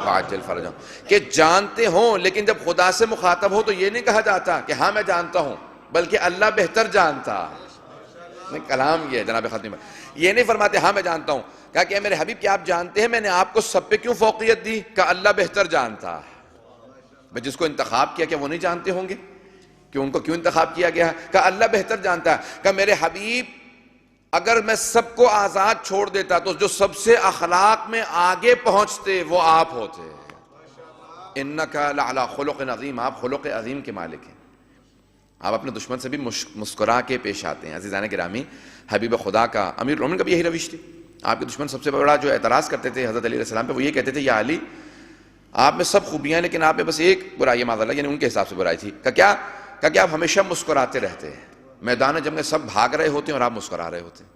وعجل فرجہم، کہ جانتے ہوں، لیکن جب خدا سے مخاطب ہو تو یہ نہیں کہا جاتا کہ ہاں میں جانتا ہوں، بلکہ اللہ بہتر جانتا. کلام یہ ہے جناب خاتم، یہ نہیں فرماتے ہاں میں جانتا ہوں. کہا کہ اے میرے حبیب کیا آپ جانتے ہیں میں نے آپ کو سب پہ کیوں فوقیت دی؟ کہ اللہ بہتر جانتا. جس کو انتخاب کیا وہ نہیں جانتے ہوں گے کہ ان کو کیوں انتخاب کیا گیا ہے؟ کہ اللہ بہتر جانتا ہے. کہ میرے حبیب اگر میں سب کو آزاد چھوڑ دیتا تو جو سب سے اخلاق میں آگے پہنچتے وہ آپ ہوتے. انکا لعلی خلق عظیم، آپ خلق عظیم کے مالک ہیں. آپ اپنے دشمن سے بھی مسکرا کے پیش آتے ہیں. عزیزان گرامی، حبیب خدا کا، امیر المومنین کا بھی یہی روش تھی. آپ کے دشمن سب سے بڑا جو اعتراض کرتے تھے حضرت علیہ السلام پہ، وہ یہ کہتے تھے یا علی آپ میں سب خوبیاں ہیں لیکن آپ میں بس ایک برائی معاذ اللہ، یعنی ان کے حساب سے برائی تھی. کہ آپ ہمیشہ مسکراتے رہتے ہیں. میدان جنگ میں سب بھاگ رہے ہوتے ہیں اور آپ مسکرا رہے ہوتے ہیں.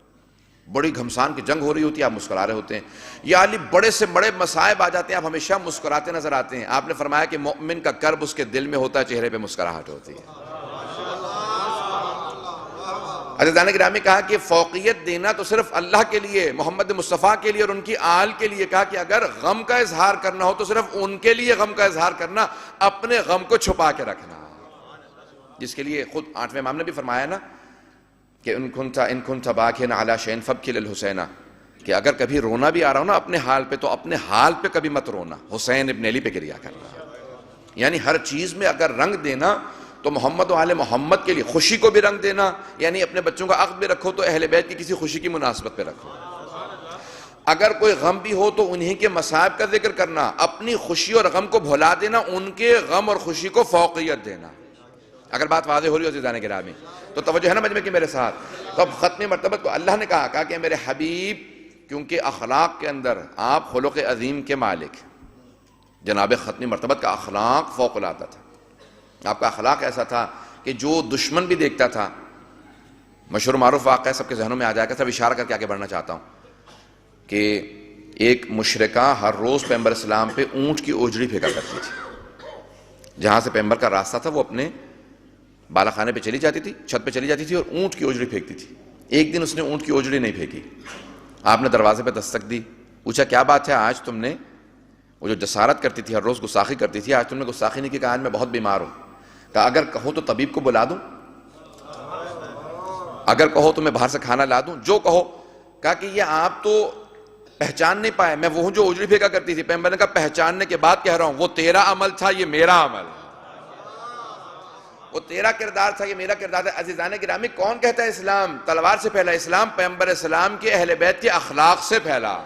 بڑی گھمسان کی جنگ ہو رہی ہوتی ہے، آپ مسکرا رہے ہوتے ہیں. یا علی بڑے سے بڑے مصائب آ جاتے ہیں، آپ ہمیشہ مسکراتے نظر آتے ہیں. آپ نے فرمایا کہ مومن کا کرب اس کے دل میں ہوتا ہے، چہرے پہ مسکراہٹ ہوتی ہے. عزیزان گرامی، کہا کہ فوقیت دینا تو صرف اللہ کے لیے، محمد مصطفیٰ کے لیے اور ان کی آل کے لیے. کہا کہ اگر غم کا اظہار کرنا ہو تو صرف ان کے لیے غم کا اظہار کرنا، اپنے غم کو چھپا کے رکھنا. جس کے لیے خود 8ویں امام نے بھی فرمایا نا کہ ان کنت باکین علی شیء فابکی للحسین، کہ اگر کبھی رونا بھی آ رہا ہو نا اپنے حال پہ تو اپنے حال پہ کبھی مت رونا، حسین ابن علی پہ گریا کرنا. یعنی ہر چیز میں اگر رنگ دینا تو محمد و آل محمد کے لیے. خوشی کو بھی رنگ دینا، یعنی اپنے بچوں کا عقد بھی رکھو تو اہل بیت کی کسی خوشی کی مناسبت پہ رکھو. اگر کوئی غم بھی ہو تو انہی کے مصائب کا ذکر کرنا، اپنی خوشی اور غم کو بھلا دینا، ان کے غم اور خوشی کو فوقیت دینا. اگر بات واضح ہو رہی ہو عزیزان گرامی تو توجہ ہے نا مجمع کی میرے ساتھ. تو اب ختم مرتبت کو اللہ نے کہا کہ میرے حبیب کیونکہ اخلاق کے اندر آپ خلق عظیم کے مالک، جناب ختم مرتبت کا اخلاق فوق العادہ تھا. آپ کا اخلاق ایسا تھا کہ جو دشمن بھی دیکھتا تھا. مشہور معروف واقعہ سب کے ذہنوں میں آ جائے گا، سب اشارہ کر کے آگے بڑھنا چاہتا ہوں کہ ایک مشرکہ ہر روز پیغمبر اسلام پہ اونٹ کی اوجڑی پھینکا کرتی تھی. جہاں سے پیغمبر کا راستہ تھا وہ اپنے بالا خانے پہ چلی جاتی تھی، چھت پہ چلی جاتی تھی اور اونٹ کی اوجڑی پھینکتی تھی. ایک دن اس نے اونٹ کی اوجڑی نہیں پھینکی. آپ نے دروازے پہ دستک دی، پوچھا کیا بات ہے آج تم نے، وہ جو جسارت کرتی تھی ہر روز گستاخی کرتی تھی، آج تم نے گستاخی نہیں کی. کہا آج میں بہت بیمار ہوں. کہا اگر کہو تو طبیب کو بلا دوں، اگر کہو تو میں باہر سے کھانا لا دوں، جو کہو. کہا کہ یہ آپ تو پہچان نہیں پائے، میں وہ جو اوجڑی پھینکا کرتی تھی. پیغمبر نے کہا پہچاننے کے بعد کہہ رہا ہوں، وہ تیرا عمل تھا، یہ میرا عمل. وہ تیرا کردار تھا، یہ میرا کردار تھا. عزیزان گرامی، کون کہتا ہے اسلام تلوار سے پھیلا؟ اسلام پیغمبر اسلام کے اہل بیت کے اخلاق سے پھیلا.